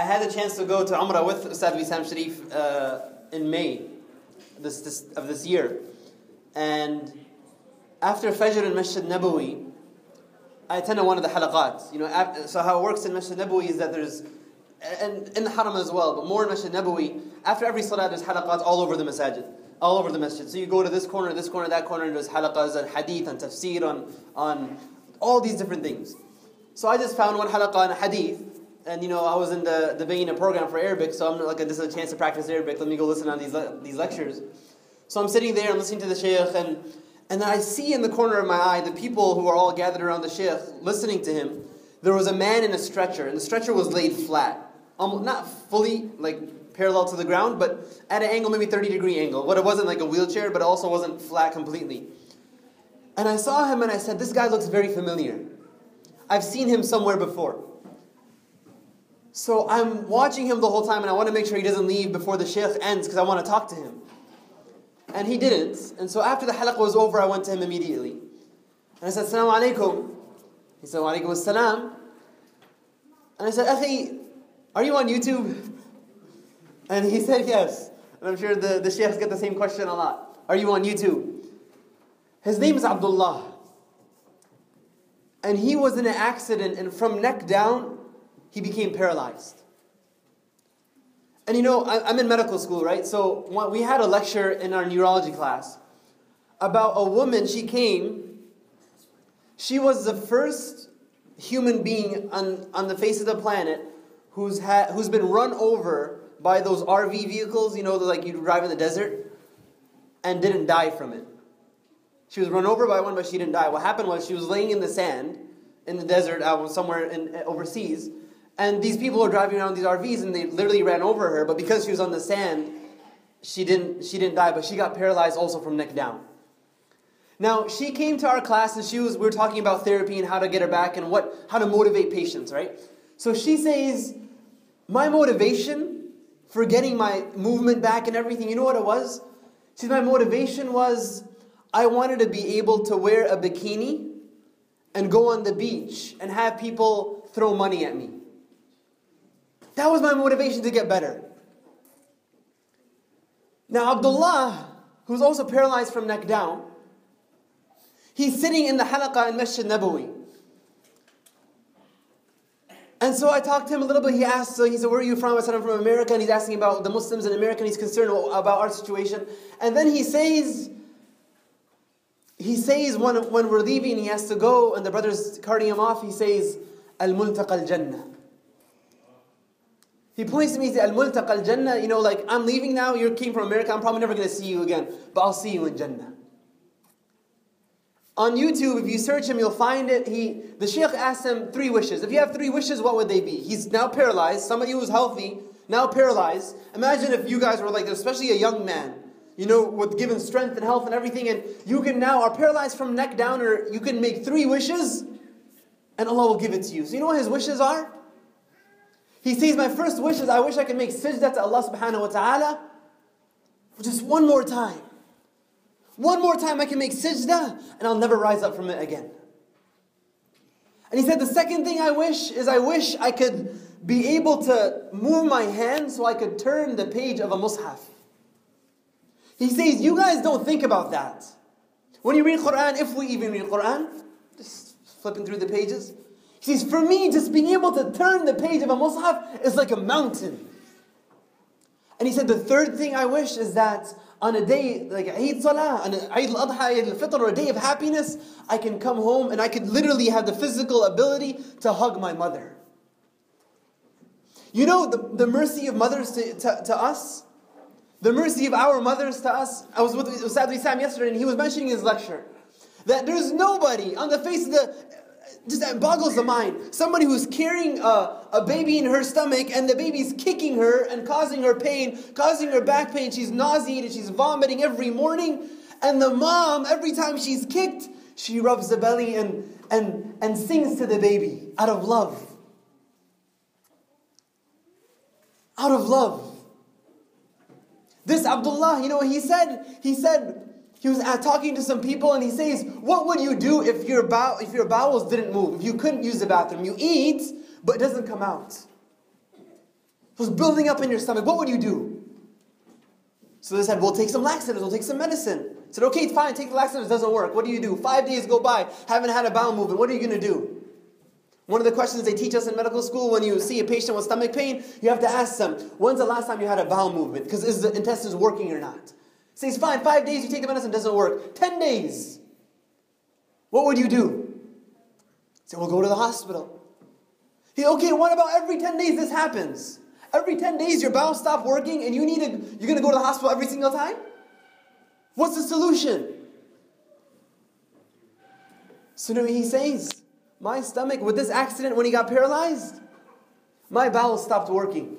had the chance to go to Umrah with Ustad Wissam Sharif in May of this year. And after Fajr in Masjid Nabawi, I attended one of the halaqat. You know, so how it works in Masjid Nabawi is that there's, and in the Haram as well, but more in Masjid Nabawi, after every salat there's halaqat all over the masajid, all over the masjid. So you go to this corner, that corner, and there's halaqas on hadith, on tafsir, on all these different things. So I just found one halaqah on hadith, and you know, I was in the Bayna program for Arabic, so I'm like, this is a chance to practice Arabic, let me go listen on these lectures. So I'm sitting there, I'm listening to the shaykh, and then I see in the corner of my eye the people who are all gathered around the shaykh, listening to him. There was a man in a stretcher, and the stretcher was laid flat. Not fully, like, parallel to the ground, but at an angle, maybe 30-degree angle. But it wasn't like a wheelchair, but it also wasn't flat completely. And I saw him, and I said, this guy looks very familiar. I've seen him somewhere before. So I'm watching him the whole time, and I want to make sure he doesn't leave before the shaykh ends, because I want to talk to him. And he didn't. And so after the halaqah was over, I went to him immediately. And I said, Assalamu alaikum. He said, Wa alaikum assalam. And I said, Akhi, are you on YouTube? And he said, yes. And I'm sure the sheikhs get the same question a lot. Are you on YouTube? His name is Abdullah. And he was in an accident, and from neck down, he became paralyzed. And you know, I'm in medical school, right? So we had a lecture in our neurology class about a woman. She came. She was the first human being on the face of the planet who's been run over by those RV vehicles, you know, like you drive in the desert, and didn't die from it. She was run over by one, but she didn't die. What happened was she was laying in the sand in the desert, somewhere overseas. And these people were driving around these RVs, and they literally ran over her. But because she was on the sand, she didn't die. But she got paralyzed also from neck down. Now she came to our class, and we were talking about therapy and how to get her back and how to motivate patients, right? So she says, my motivation for getting my movement back and everything, you know what it was? She said, my motivation was I wanted to be able to wear a bikini and go on the beach and have people throw money at me. That was my motivation to get better. Now Abdullah, who's also paralyzed from neck down, he's sitting in the halaqah in Masjid Nabawi. And so I talked to him a little bit. He said, where are you from? I said, I'm from America. And he's asking about the Muslims in America, and he's concerned about our situation. And then he says when we're leaving, he has to go, and the brother's carting him off, he says, Al-Multaqa al-Jannah. He points to me and says, Al-Multaqa al-Jannah, you know, like, I'm leaving now, you came from America, I'm probably never going to see you again, but I'll see you in Jannah. On YouTube, if you search him, you'll find it. The Shaykh asked him 3 wishes. If you have 3 wishes, what would they be? He's now paralyzed. Somebody who's healthy, now paralyzed. Imagine if you guys were like, especially a young man, you know, with given strength and health and everything, and you can now are paralyzed from neck down, or you can make 3 wishes, and Allah will give it to you. So you know what his wishes are? He says, my first wish is I wish I could make sajda to Allah subhanahu wa ta'ala just one more time. One more time I can make sajda, and I'll never rise up from it again. And he said, the second thing I wish is I wish I could be able to move my hand so I could turn the page of a mushaf. He says, you guys don't think about that. When you read Quran, if we even read Quran, just flipping through the pages. He says, for me, just being able to turn the page of a mushaf is like a mountain. And he said, the third thing I wish is that on a day like Eid Salah, on Eid al-Adha, Eid al-Fitr, or a day of happiness, I can come home and I could literally have the physical ability to hug my mother. You know the mercy of mothers to us? The mercy of our mothers to us. I was with Ustad Wissam yesterday, and he was mentioning in his lecture that there's nobody on the face of just that boggles the mind. Somebody who's carrying a baby in her stomach, and the baby's kicking her and causing her pain, causing her back pain. She's nauseated, she's vomiting every morning. And the mom, every time she's kicked, she rubs the belly and sings to the baby out of love. Out of love. This Abdullah, you know what he said? He was talking to some people, and he says, what would you do if your bowels didn't move? If you couldn't use the bathroom? You eat, but it doesn't come out. It was building up in your stomach. What would you do? So they said, we'll take some laxatives, we'll take some medicine. I said, okay, fine, take the laxatives, it doesn't work. What do you do? 5 days go by, haven't had a bowel movement. What are you going to do? One of the questions they teach us in medical school, when you see a patient with stomach pain, you have to ask them, when's the last time you had a bowel movement? Because is the intestines working or not? Says, fine, 5 days, you take the medicine, doesn't work. 10 days. What would you do? Say, we'll go to the hospital. Okay, what about every 10 days this happens? Every 10 days your bowels stop working and you're going to go to the hospital every single time? What's the solution? So now he says, my stomach, with this accident when he got paralyzed, my bowels stopped working.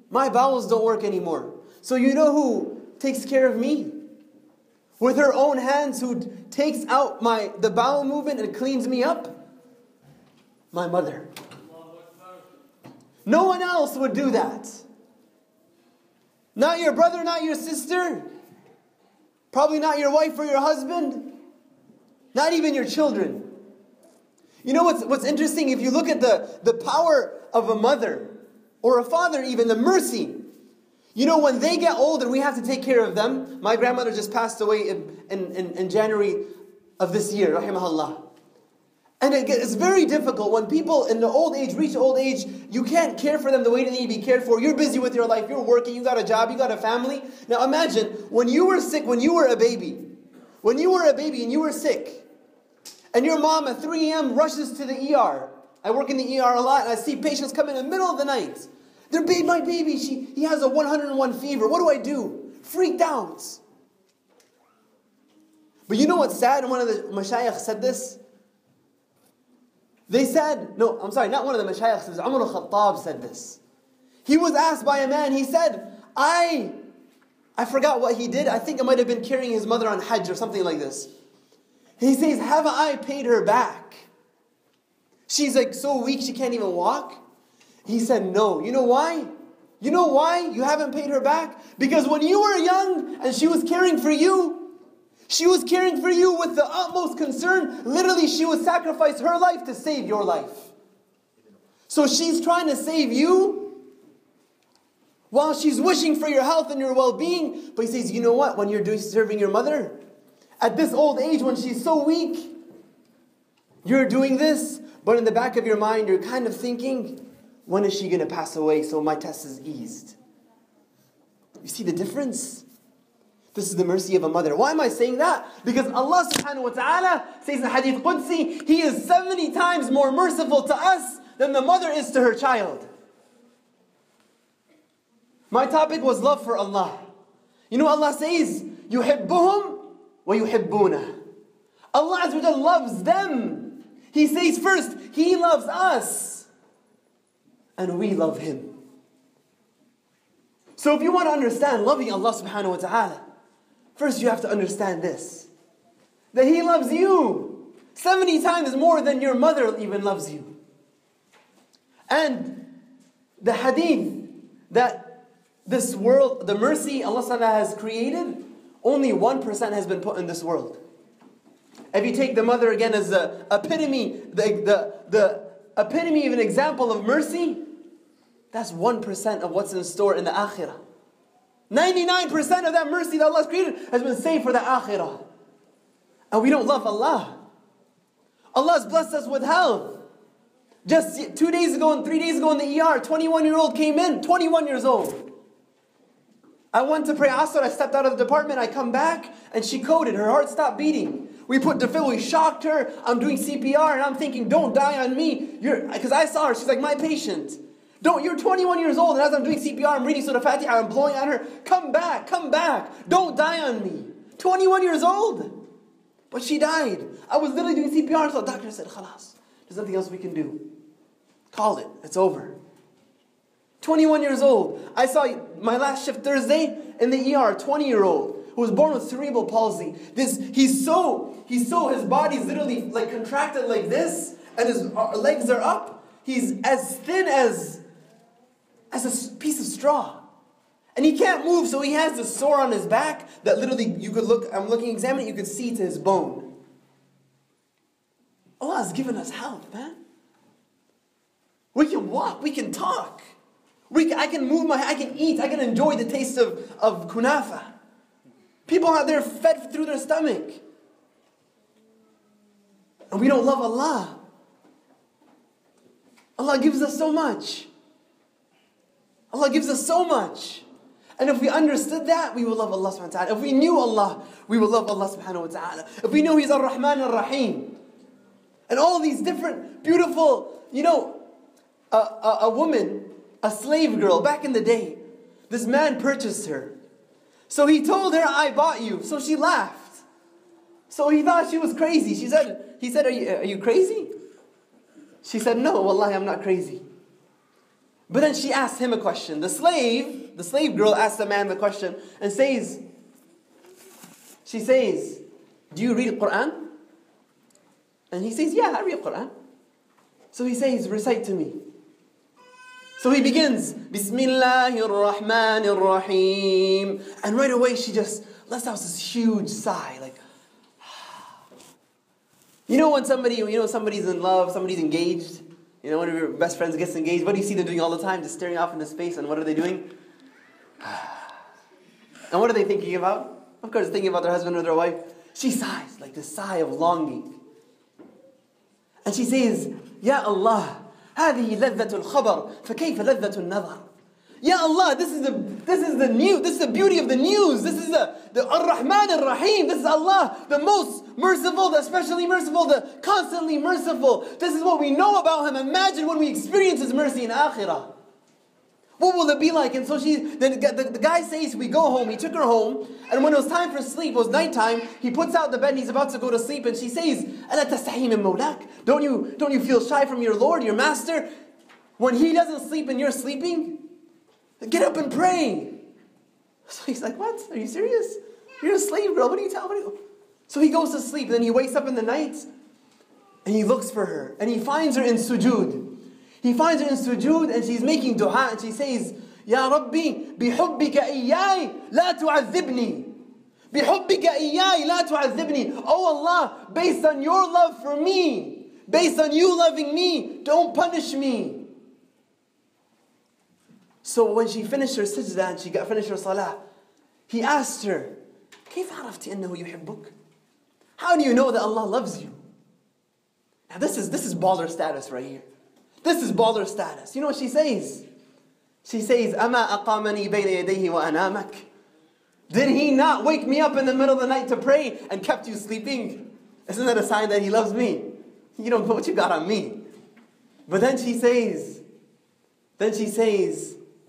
My bowels don't work anymore. So you know who takes care of me? With her own hands, who takes out the bowel movement and cleans me up? My mother. No one else would do that. Not your brother, not your sister. Probably not your wife or your husband. Not even your children. You know what's interesting? If you look at the power of a mother or a father even, the mercy. You know, when they get older, we have to take care of them. My grandmother just passed away in January of this year, rahimahullah. And it's very difficult when people in the old age reach old age, you can't care for them the way they need to be cared for. You're busy with your life, you're working, you got a job, you got a family. Now imagine, when you were sick, when you were a baby and you were sick, and your mom at 3 a.m. rushes to the ER. I work in the ER a lot, and I see patients come in the middle of the night. My baby, he has a 101 fever. What do I do? Freaked out. But you know what's sad? And one of the mashayikh said this. They said, no, I'm sorry, not one of the mashayikh, it was Umar al-Khattab said this. He was asked by a man, he said, I forgot what he did. I think it might have been carrying his mother on Hajj or something like this. He says, haven't I paid her back? She's like so weak she can't even walk. He said, no. You know why? You know why you haven't paid her back? Because when you were young and she was caring for you with the utmost concern. Literally, she would sacrifice her life to save your life. So she's trying to save you while she's wishing for your health and your well-being. But he says, you know what? When you're serving your mother, at this old age when she's so weak, you're doing this. But in the back of your mind, you're kind of thinking, when is she going to pass away so my test is eased? You see the difference? This is the mercy of a mother. Why am I saying that? Because Allah subhanahu wa ta'ala says in Hadith Qudsi, He is 70 times more merciful to us than the mother is to her child. My topic was love for Allah. You know Allah says, يُحِبُّهُمْ وَيُحِبُّونَ. Allah Azza wa Jalla loves them. He says first, He loves us. And we love Him. So if you want to understand loving Allah subhanahu wa ta'ala, first you have to understand this. That He loves you 70 times more than your mother even loves you. And the hadith that this world, the mercy Allah subhanahu wa ta'ala has created, only 1% has been put in this world. If you take the mother again as the epitome, the epitome of an example of mercy, that's 1% of what's in store in the akhirah. 99% of that mercy that Allah has created has been saved for the akhirah. And we don't love Allah. Allah has blessed us with health. Just 2 days ago and 3 days ago in the ER, 21-year-old came in, 21 years old. I went to pray Asr, I stepped out of the department, I come back, and she coded, her heart stopped beating. We put defibrillator, we shocked her, I'm doing CPR, and I'm thinking, don't die on me. Because I saw her, she's like, my patient. You're 21 years old, and as I'm doing CPR, I'm reading Surah Fatiha, I'm blowing on her, come back, don't die on me. 21 years old. But she died. I was literally doing CPR, so the doctor said, khalas, there's nothing else we can do. Call it, it's over. 21 years old. I saw my last shift Thursday in the ER, 20-year-old who was born with cerebral palsy. His body's literally like contracted like this, and his legs are up. He's as thin as a piece of straw. And he can't move, so he has this sore on his back that literally you could look, examine it, you could see to his bone. Allah has given us health, man. We can walk, we can talk. I can move I can eat, I can enjoy the taste of kunafa. People out there fed through their stomach. And we don't love Allah. Allah gives us so much. Allah gives us so much. And if we understood that, we will love Allah subhanahu wa ta'ala. If we knew Allah, we will love Allah subhanahu wa ta'ala. If we know He's Ar-Rahman Ar-Rahim. And all these different, beautiful, a woman, a slave girl, back in the day, this man purchased her. So he told her, I bought you. So she laughed. So he thought she was crazy. He said, are you crazy? She said, no, wallahi, I'm not crazy. But then she asked him a question. The slave girl asked the man the question and she says, do you read the Quran? And he says, yeah, I read the Quran. So he says, recite to me. So he begins, Bismillahir Rahmanir Rahim. And right away she just lets out this huge sigh, like, when somebody's in love, somebody's engaged, one of your best friends gets engaged, what do you see them doing all the time? Just staring off into space, and what are they doing? And what are they thinking about? Of course, thinking about their husband or their wife. She sighs, like this sigh of longing. And she says, Ya Allah, هذه لذة الخبر فكيف لذة النظر. Ya Allah, this is the beauty of the news. This is the Ar-Rahman Ar-Rahim. This is Allah, the most merciful, the especially merciful, the constantly merciful. This is what we know about Him. Imagine when we experience His mercy in Akhirah. What will it be like? And so the guy says, we go home. He took her home. And when it was time for sleep, it was nighttime, he puts out the bed and he's about to go to sleep. And she says, أَلَا تَسْتَحِي مِن مَوْلَاكَ? Don't you feel shy from your Lord, your Master? When He doesn't sleep and you're sleeping? Get up and pray. So he's like, what? Are you serious? You're a slave girl. What are you telling me? So he goes to sleep. Then he wakes up in the night and he looks for her. And he finds her in sujood. He finds her in sujood and she's making dua. And she says, Ya Rabbi, bihubbika iyai la tu'adhibni. Bihubbika iyai la tu'adhibni. Oh Allah, based on your love for me, based on you loving me, don't punish me. So when she finished her sajda and she finished her salah, he asked her, كيف عرفت أنه يحبك? How do you know that Allah loves you? Now this is baller status right here. This is baller status. You know what she says? She says, أما أقامني بين يديه وأنامك. Did He not wake me up in the middle of the night to pray and kept you sleeping? Isn't that a sign that He loves me? You don't know what you got on me. But then she says,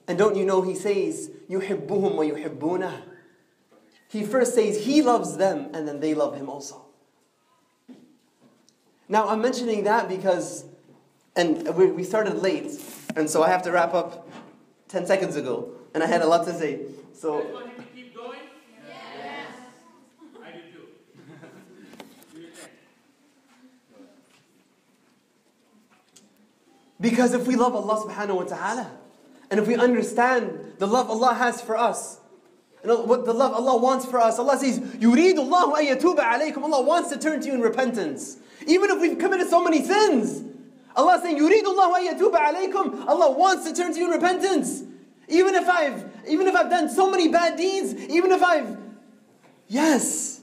and don't you know He says, يُحِبُّهُمْ وَيُحِبُّونَهُ. He first says He loves them and then they love Him also. Now I'm mentioning that because, and we started late, and so I have to wrap up 10 seconds ago, and I had a lot to say. So. You guys want him to keep going? Yes. I do too. Do your thing. Because if we love Allah subhanahu wa ta'ala, and if we understand the love Allah has for us, and what the love Allah wants for us, Allah says, يُرِيدُ اللَّهُ أَن يَتُوبَ عَلَيْكُمْ. Allah wants to turn to you in repentance. Even if we've committed so many sins, Allah is saying, يُرِيدُ اللَّهُ أَن يَتُوبَ عَلَيْكُمْ. Allah wants to turn to you in repentance. Even if I've done so many bad deeds, yes.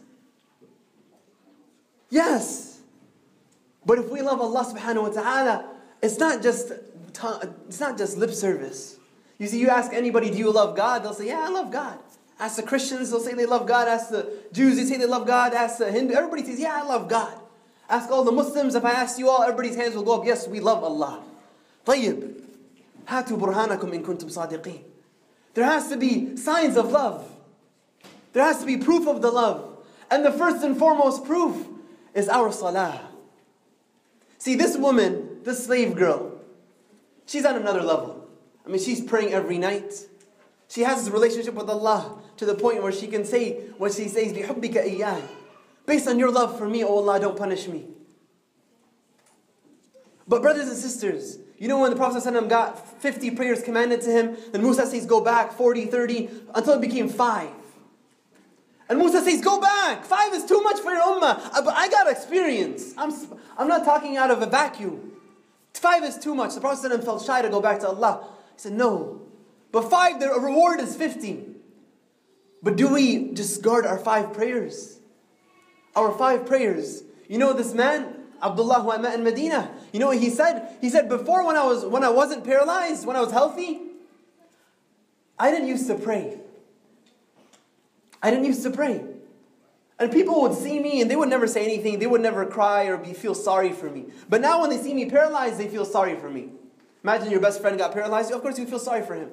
But if we love Allah subhanahu wa ta'ala, it's not just lip service. You see, you ask anybody, do you love God? They'll say, yeah, I love God. Ask the Christians, they'll say they love God. Ask the Jews, they say they love God. Ask the Hindu, everybody says, yeah, I love God. Ask all the Muslims, if I ask you all, everybody's hands will go up, yes, we love Allah. طيب. هاتوا برهانكم إن كنتم صادقين. There has to be signs of love. There has to be proof of the love. And the first and foremost proof is our salah. See, this woman, this slave girl, she's on another level. I mean, she's praying every night. She has this relationship with Allah to the point where she can say what she says, بِحُبِّكَ إِيَّاي. Based on your love for me, oh Allah, don't punish me. But brothers and sisters, you know when the Prophet ﷺ got 50 prayers commanded to him, then Musa says go back 40, 30, until it became 5. And Musa says go back, 5 is too much for your ummah. But I got experience. I'm not talking out of a vacuum. 5 is too much. The Prophet ﷺ felt shy to go back to Allah. He said no, But 5, the reward is 50. But do we discard our 5 prayers? Our 5 prayers. You know this man, Abdullah, who I met in Medina, you know what he said? He said, before when I wasn't paralyzed, when I was healthy, I didn't used to pray. I didn't used to pray. And people would see me and they would never say anything. They would never cry or feel sorry for me. But now when they see me paralyzed, they feel sorry for me. Imagine your best friend got paralyzed. Of course you feel sorry for him.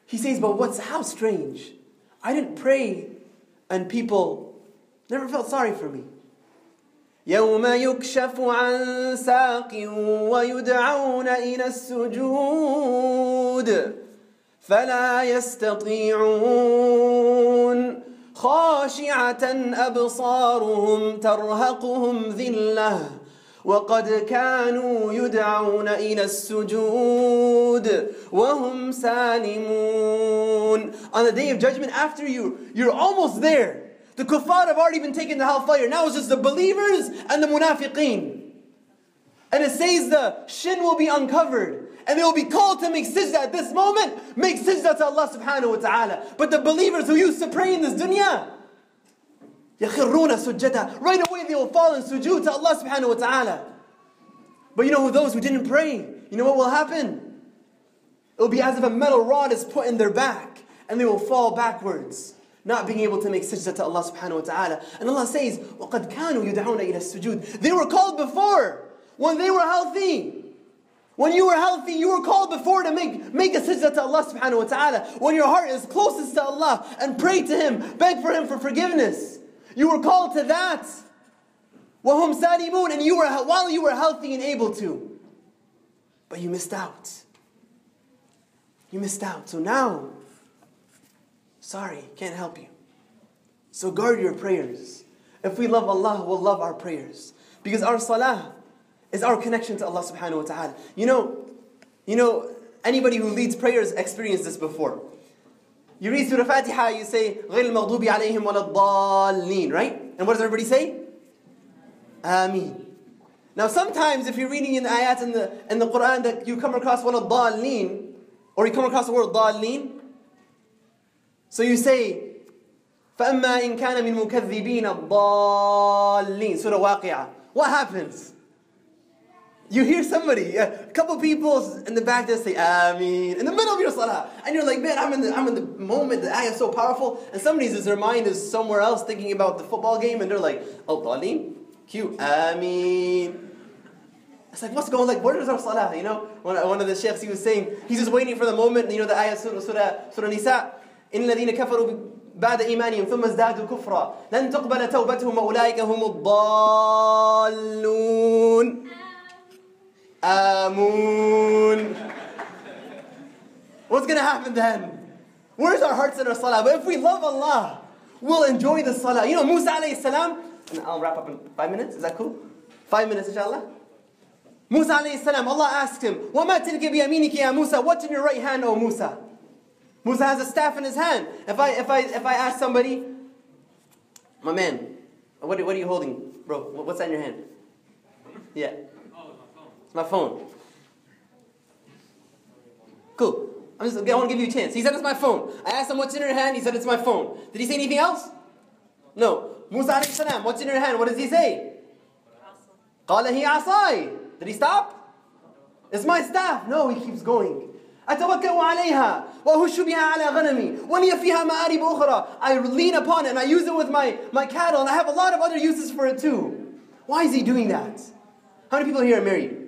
He says, but how strange. I didn't pray and people never felt sorry for me. يوم يكشف عن ساق ويدعون إلى السجود فلا يستطيعون خاشعة أبصارهم ترهقهم ذلة وقد كانوا يدعون إلى السجود وهم سالمون. On the day of judgment, after you're almost there. The kuffar have already been taken to hellfire. Now it's just the believers and the munafiqeen. And it says the shin will be uncovered. And they will be called to make sajda at this moment. Make sajda to Allah subhanahu wa ta'ala. But the believers who used to pray in this dunya, يَخِرُّونَ سُجَّدًا, right away they will fall in sujood to Allah subhanahu wa ta'ala. But you know who those who didn't pray, you know what will happen? It will be as if a metal rod is put in their back. And they will fall backwards, not being able to make sajda to Allah subhanahu wa ta'ala. And Allah says, وَقَدْ كَانُوا يُدْعَوْنَ إِلَى السُّجُودِ. They were called before, when they were healthy. When you were healthy, you were called before to make a sajda to Allah subhanahu wa ta'ala. When your heart is closest to Allah and pray to Him, beg for Him for forgiveness. You were called to that. وَهُمْ سَالِمُونَ. And while you were healthy and able to. But you missed out. You missed out. So now, sorry, can't help you. So guard your prayers. If we love Allah, we'll love our prayers. Because our salah is our connection to Allah subhanahu wa ta'ala. You know, anybody who leads prayers experienced this before. You read Surah Fatiha, you say, غَيْرِ الْمَغْضُوبِ عَلَيْهِمْ وَلَا الضَّالِّينَ, right? And what does everybody say? Ameen. Now sometimes if you're reading in the ayat in the Quran that you come across وَلَا الضَّالِّينَ, or you come across the word ضَالِّينَ, so you say, فَأَمَّا إِن كَانَ مِن مُكَذِّبِينَ الضَّالِّينَ, Surah Waqi'ah. What happens? You hear somebody, a couple people in the back that say, Ameen, in the middle of your salah. And you're like, man, I'm in the moment, the ayah is so powerful. And their mind is somewhere else thinking about the football game. And they're like, oh, Daleen, cute, Ameen. It's like, what's going on? Like, where is our salah? You know, one of the sheikhs, he was saying, he's just waiting for the moment. You know, the ayah, Surah Nisa, إِنَّ الَّذِينَ كَفَرُوا بعد إيمانهم ثم ازدادوا كفرا لن تقبل توبتهم وأولئك هم الضالون. Amun. What's going to happen then? Where's our hearts in our salah? But if we love Allah, we'll enjoy the salah. You know, Musa alayhi salam, and I'll wrap up in 5 minutes. Is that cool? 5 minutes, inshallah. Musa alayhi salam, Allah asked him, وَمَا تِلْكَ بِيَمِينِكَ يَا Musa? What's in your right hand, O Musa? Musa has a staff in his hand. If I ask somebody, my man, what are you holding, bro? What's that in your hand? Yeah. My phone. Cool. I want to give you a chance. He said it's my phone. I asked him what's in your hand. He said it's my phone. Did he say anything else? No. Musa alayhi salam, what's in your hand? What does he say? قَالَ هِيَ عَصَاي. Did he stop? It's my staff. No, he keeps going. أَتَوَكَّلُ عَلَيْهَا وَأَهُشُّ بِهَا عَلَى غَنَمِي وَلِيَ فِيهَا مَآرِبُ أُخْرَى. I lean upon it and I use it with my cattle and I have a lot of other uses for it too. Why is he doing that? How many people here are married?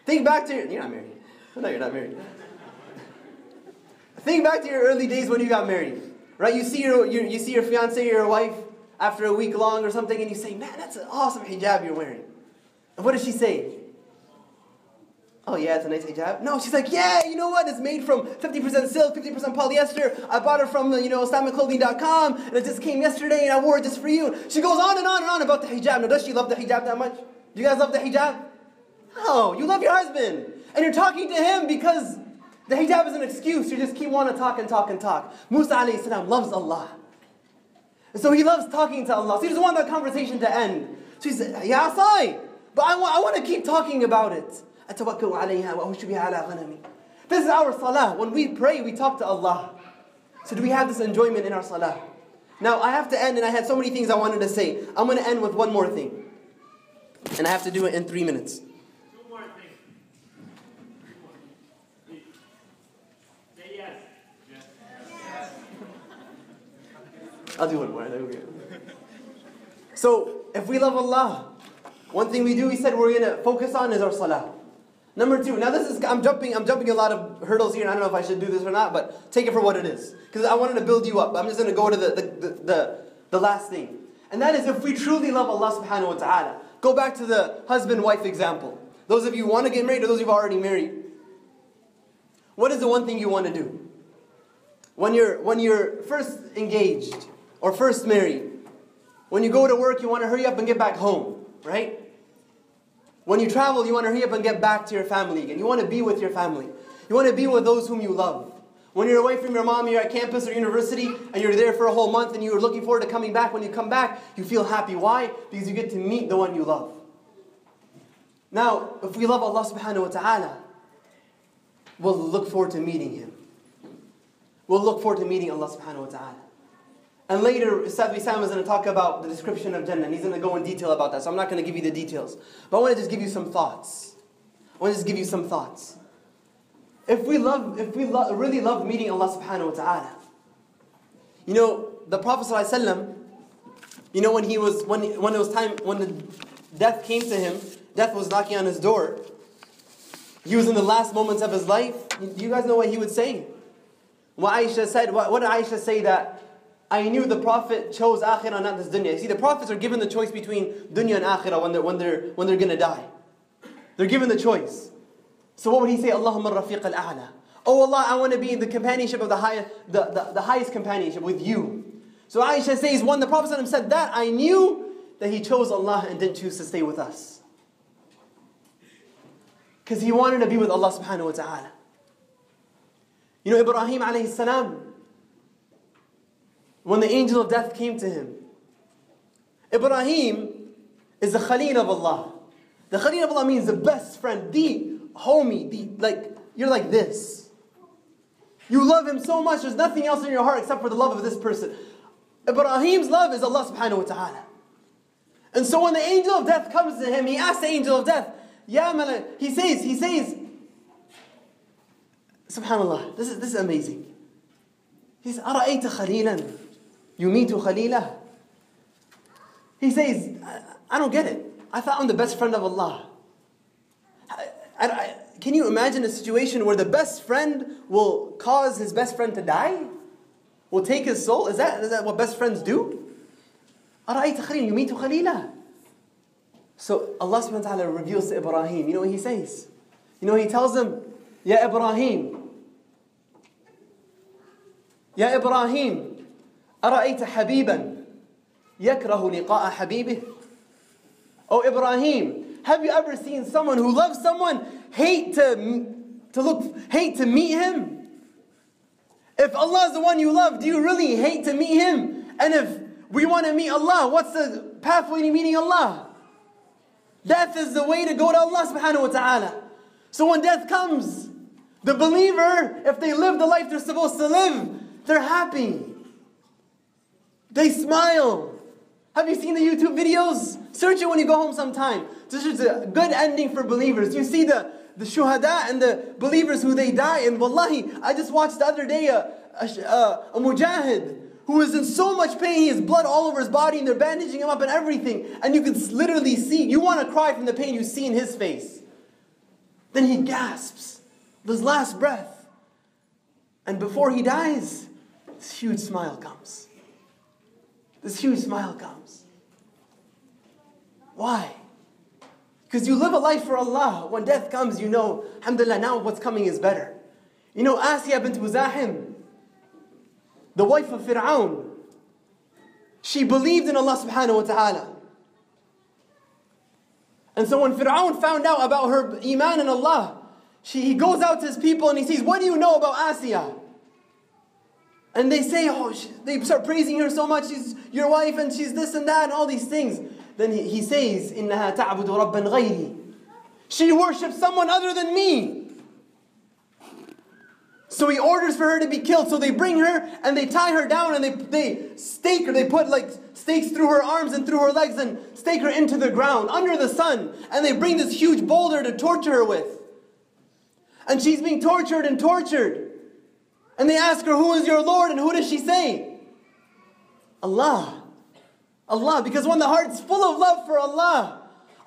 Think back to you're not married. No, you're not married. Think back to your early days when you got married, right? You see your fiancé or your wife after a week long or something, and you say, "Man, that's an awesome hijab you're wearing." And what does she say? Oh yeah, it's a nice hijab. No, she's like, "Yeah, you know what? It's made from 50% silk, 50% polyester. I bought it from IslamicClothing.com, and it just came yesterday, and I wore it just for you." She goes on and on and on about the hijab. Now, does she love the hijab that much? Do you guys love the hijab? No, you love your husband. And you're talking to him because the hijab is an excuse. You just keep wanting to talk and talk and talk. Musa alayhi salam loves Allah. And so he loves talking to Allah. So he doesn't want that conversation to end. So he said, Ya Asai, but I want to keep talking about it. أتوكل عليها وأهش بها على غنمي. This is our salah. When we pray, we talk to Allah. So do we have this enjoyment in our salah? Now, I have to end, and I had so many things I wanted to say. I'm going to end with one more thing. And I have to do it in 3 minutes. Two more things. Say yes. Yes. I'll do one more. So, if we love Allah, one thing we do, we said we're going to focus on is our salah. Number 2. Now I'm jumping a lot of hurdles here, and I don't know if I should do this or not, but take it for what it is. Because I wanted to build you up. I'm just going to go to the last thing. And that is, if we truly love Allah subhanahu wa ta'ala, go back to the husband-wife example. Those of you who want to get married, or those of you who are already married. What is the one thing you want to do? When you're first engaged, or first married, when you go to work, you want to hurry up and get back home, right? When you travel, you want to hurry up and get back to your family again. You want to be with your family. You want to be with those whom you love. When you're away from your mom, you're at campus or university, and you're there for a whole month, and you're looking forward to coming back. When you come back, you feel happy. Why? Because you get to meet the one you love. Now, if we love Allah subhanahu wa ta'ala, we'll look forward to meeting Him. We'll look forward to meeting Allah subhanahu wa ta'ala. And later, Ustad Wissam is going to talk about the description of Jannah. And he's going to go in detail about that. So I'm not going to give you the details. But I want to just give you some thoughts. If we really love meeting Allah subhanahu wa ta'ala. You know, the Prophet ﷺ, you know, when it was time, when the death came to him, death was knocking on his door. He was in the last moments of his life. Do you guys know what he would say? What Aisha said, what did Aisha say that I knew the Prophet chose akhirah, not this dunya. You see, the Prophets are given the choice between dunya and akhirah when they're going to die. They're given the choice. So what would he say? Allahumma rafiq al-a'la. Oh Allah, I want to be in the companionship of the highest companionship with you. So Aisha says, when the Prophet said that, I knew that he chose Allah and didn't choose to stay with us. Because he wanted to be with Allah subhanahu wa ta'ala. You know, Ibrahim alayhi salam, when the angel of death came to him, Ibrahim is the Khalil of Allah. The Khalil of Allah means the best friend, the homie, you're like this. You love him so much, there's nothing else in your heart except for the love of this person. Ibrahim's love is Allah subhanahu wa ta'ala. And so when the angel of death comes to him, he asks the angel of death, Ya Malak, he says, subhanallah, this is amazing. He says, أَرَأَيْتَ خَلِيلًا يُمِيتُ خَلِيلًا. He says, I don't get it. I thought I'm the best friend of Allah. Can you imagine a situation where the best friend will cause his best friend to die? Will take his soul? Is that what best friends do? أَرَأَيْتَ خَلِيلًا يُمِيتُ خَلِيلًا. So Allah subhanahu wa ta'ala reveals to Ibrahim. You know what he says? You know what he tells him? Ya Ibrahim. Ya Ibrahim. أَرَأَيْتَ حَبِيبًا يَكْرَهُ لِقَاءَ حَبِيبِهِ. Oh Ibrahim, have you ever seen someone who loves someone hate to meet him? If Allah is the one you love, do you really hate to meet Him? And if we want to meet Allah, what's the pathway to meeting Allah? Death is the way to go to Allah subhanahu wa ta'ala. So when death comes, the believer, if they live the life they're supposed to live, they're happy. They smile. Have you seen the YouTube videos? Search it when you go home sometime. This is a good ending for believers. You see the shuhada and the believers who they die. And wallahi, I just watched the other day a mujahid who is in so much pain. He has blood all over his body and they're bandaging him up and everything. And you can literally see, you want to cry from the pain you see in his face. Then he gasps, his last breath. And before he dies, this huge smile comes. Why? Because you live a life for Allah. When death comes, you know, alhamdulillah, now what's coming is better. You know, Asiyah bint Muzahim, the wife of Fir'aun, she believed in Allah subhanahu wa ta'ala. And so when Fir'aun found out about her iman in Allah, he goes out to his people and he says, what do you know about Asiyah? And they say, they start praising her so much, she's your wife and she's this and that and all these things. Then he says, إِنَّهَا تَعْبُدُ رَبًّا غَيْرِي. She worships someone other than me. So he orders for her to be killed. So they bring her and they tie her down and they stake her. They put like stakes through her arms and through her legs and stake her into the ground under the sun. And they bring this huge boulder to torture her with. And she's being tortured and tortured. And they ask her, who is your Lord? And who does she say? Allah. Allah. Because when the heart's full of love for Allah,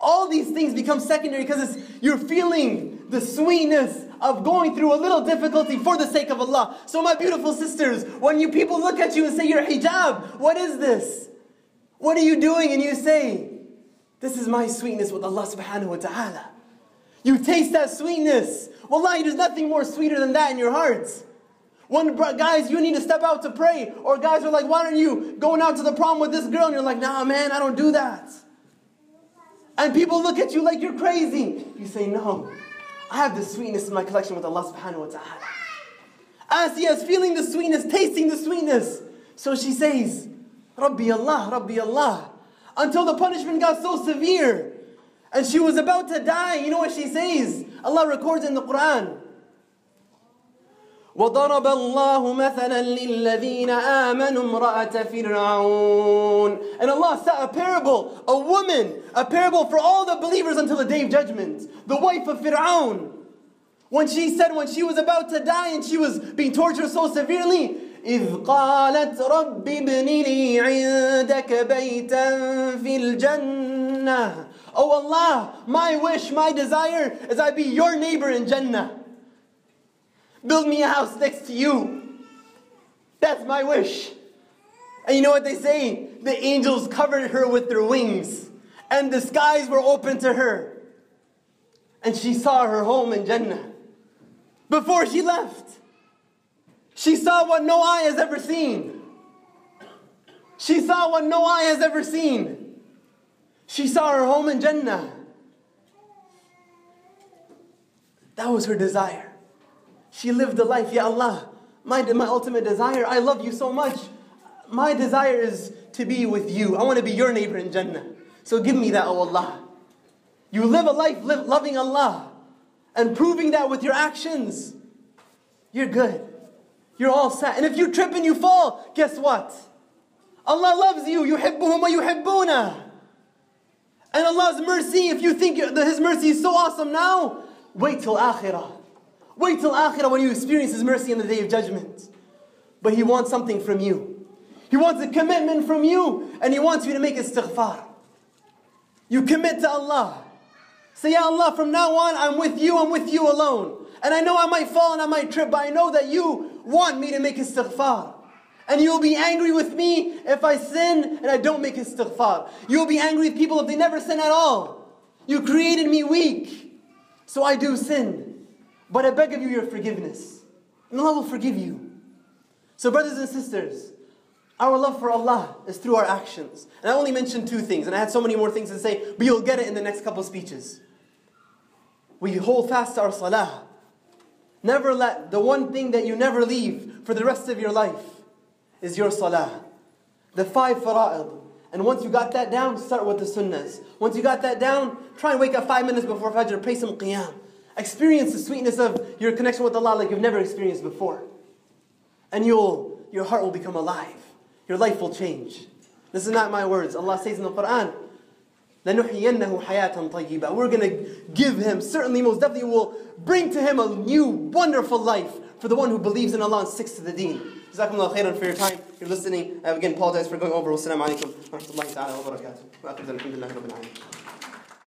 all these things become secondary because you're feeling the sweetness of going through a little difficulty for the sake of Allah. So my beautiful sisters, when people look at you and say, your hijab, what is this? What are you doing? And you say, this is my sweetness with Allah subhanahu wa ta'ala. You taste that sweetness. Wallahi, there's nothing more sweeter than that in your hearts. When guys, you need to step out to pray. Or guys are like, why aren't you going out to the prom with this girl? And you're like, nah man, I don't do that. And people look at you like you're crazy. You say, no, I have the sweetness in my collection with Allah subhanahu wa ta'ala. Asiya is feeling the sweetness, tasting the sweetness. So she says, Rabbi Allah, Rabbi Allah. Until the punishment got so severe. And she was about to die. You know what she says? Allah records in the Quran. وَضَرَبَ اللَّهُ مَثَلًا لِلَّذِينَ آمَنُوا امْرَأَةَ فِرْعَوْنَ. And Allah set a parable, a parable for all the believers until the day of judgment. The wife of Fir'aun. When she was about to die and she was being tortured so severely, إِذْ قَالَتْ رَبِّ ابْنِ لِي عِنْدَكَ بَيْتًا فِي الْجَنَّةِ. Oh Allah, my wish, my desire is I be your neighbor in Jannah. Build me a house next to you. That's my wish. And you know what they say? The angels covered her with their wings. And the skies were open to her. And she saw her home in Jannah. Before she left, she saw what no eye has ever seen. She saw what no eye has ever seen. She saw her home in Jannah. That was her desire. She lived the life, Ya Allah, my ultimate desire, I love you so much. My desire is to be with you. I want to be your neighbor in Jannah. So give me that, oh Allah. You live a life loving Allah and proving that with your actions. You're good. You're all set. And if you trip and you fall, guess what? Allah loves you. يُحِبُّهُمْ وَيُحِبُّونَ. And Allah's mercy, if you think His mercy is so awesome now, wait till Akhirah. Wait till Akhirah when you experience His mercy on the Day of Judgment. But He wants something from you. He wants a commitment from you. And He wants you to make istighfar. You commit to Allah. Say, Ya Allah, from now on, I'm with you alone. And I know I might fall and I might trip, but I know that you want me to make istighfar. And you'll be angry with me if I sin and I don't make istighfar. You'll be angry with people if they never sin at all. You created me weak, so I do sin. But I beg of you your forgiveness. And Allah will forgive you. So brothers and sisters, our love for Allah is through our actions. And I only mentioned 2 things, and I had so many more things to say, but you'll get it in the next couple speeches. We hold fast to our salah. Never let the one thing that you never leave for the rest of your life is your salah. The 5 fara'id. And once you got that down, start with the sunnahs. Once you got that down, try and wake up 5 minutes before Fajr, pray some qiyam. Experience the sweetness of your connection with Allah like you've never experienced before. And your heart will become alive. Your life will change. This is not my words. Allah says in the Quran, لَنُحْيِيَنَّهُ حَيَاةً طَيِّبًا. We're going to give him, certainly, most definitely, will bring to him a new, wonderful life for the one who believes in Allah and sticks to the deen. Jazakumullah khairan for your time. If you're listening, I again apologize for going over. Wassalamu alaikum wa rahmatullahi ta'ala wa barakatuh. Wa akhir alhamdulillahi rabbil alamin.